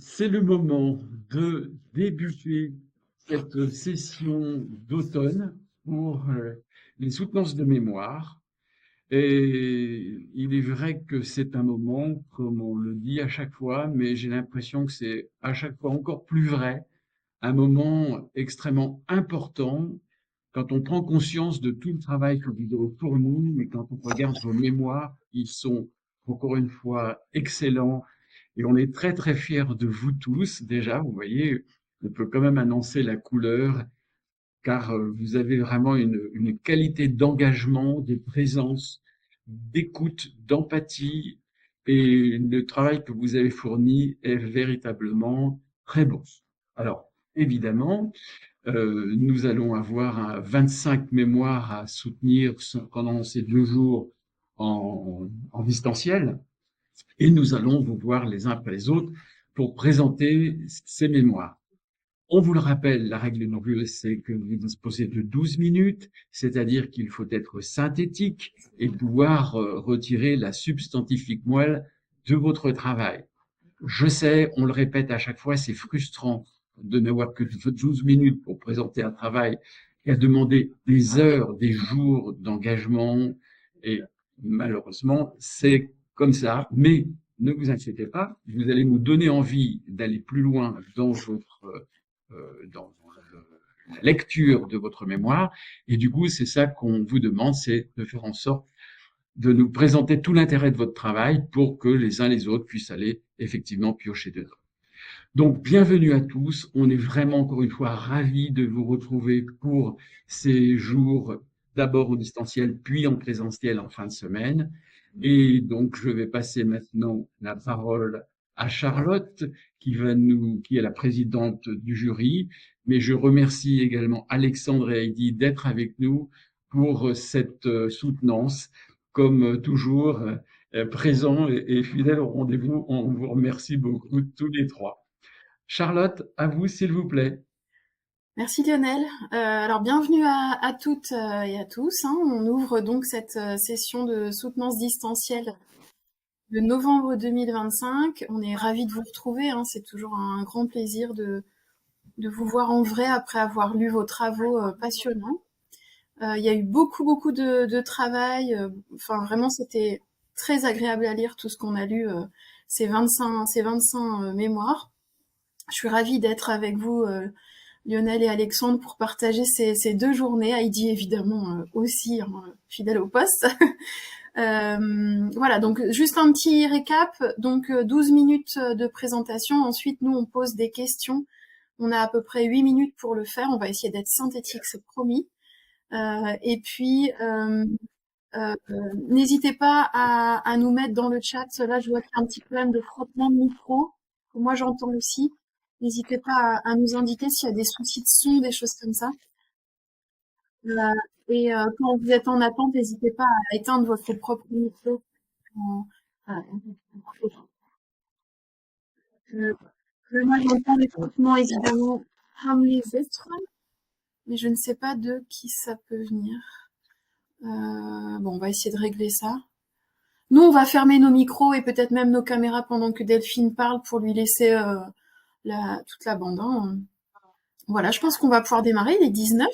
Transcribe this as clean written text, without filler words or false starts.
C'est le moment de débuter cette session d'automne pour les soutenances de mémoire. Et il est vrai que c'est un moment, comme on le dit à chaque fois, mais j'ai l'impression que c'est à chaque fois encore plus vrai, un moment extrêmement important quand on prend conscience de tout le travail que vous avez fourni, et quand on regarde vos mémoires, ils sont encore une fois excellents et on est très très fiers de vous tous. Déjà, vous voyez, on peut quand même annoncer la couleur car vous avez vraiment une qualité d'engagement, de présence, d'écoute, d'empathie et le travail que vous avez fourni est véritablement très bon. Alors, évidemment, nous allons avoir 25 mémoires à soutenir pendant ces 2 jours en distanciel et nous allons vous voir les uns après les autres pour présenter ces mémoires. On vous le rappelle, la règle non plus, c'est que vous disposez de 12 minutes, c'est-à-dire qu'il faut être synthétique et pouvoir retirer la substantifique moelle de votre travail. Je sais, on le répète à chaque fois, c'est frustrant de n'avoir que 12 minutes pour présenter un travail qui a demandé des heures, des jours d'engagement et malheureusement, c'est comme ça. Mais ne vous inquiétez pas, vous allez nous donner envie d'aller plus loin dans dans la lecture de votre mémoire. Et du coup, c'est ça qu'on vous demande, c'est de faire en sorte de nous présenter tout l'intérêt de votre travail pour que les uns les autres puissent aller effectivement piocher dedans. Donc, bienvenue à tous. On est vraiment encore une fois ravis de vous retrouver pour ces jours d'abord au distanciel, puis en présentiel en fin de semaine. Et donc, je vais passer maintenant la parole à Charlotte, qui est la présidente du jury. Mais je remercie également Alexandre et Heidi d'être avec nous pour cette soutenance. Comme toujours, présents et fidèles au rendez-vous. On vous remercie beaucoup tous les trois. Charlotte, à vous, s'il vous plaît. Merci Lionel. Alors bienvenue à toutes et à tous, hein. On ouvre donc cette session de soutenance distancielle de novembre 2025. On est ravis de vous retrouver, hein. C'est toujours un grand plaisir de vous voir en vrai après avoir lu vos travaux passionnants. Il y a eu beaucoup de travail. Enfin, vraiment, c'était très agréable à lire tout ce qu'on a lu, ces 25 mémoires. Je suis ravie d'être avec vous, Lionel et Alexandre, pour partager ces 2 journées. Heidi, évidemment, aussi, hein, fidèle au poste. Voilà, donc juste un petit récap. Donc 12 minutes de présentation. Ensuite, nous, on pose des questions. On a à peu près 8 minutes pour le faire. On va essayer d'être synthétique, c'est promis. Et puis, n'hésitez pas à nous mettre dans le chat. Là, je vois qu'il y a un petit problème de frottement de micro. Moi, j'entends aussi. N'hésitez pas à nous indiquer s'il y a des soucis de son, des choses comme ça. Et quand vous êtes en attente, n'hésitez pas à éteindre votre propre micro. Moi, j'entends les frottements, évidemment, comme les autres, mais je ne sais pas de qui ça peut venir. Bon, on va essayer de régler ça. Nous, on va fermer nos micros et peut-être même nos caméras pendant que Delphine parle pour lui laisser toute la bande, hein. Voilà, je pense qu'on va pouvoir démarrer. Il est 19.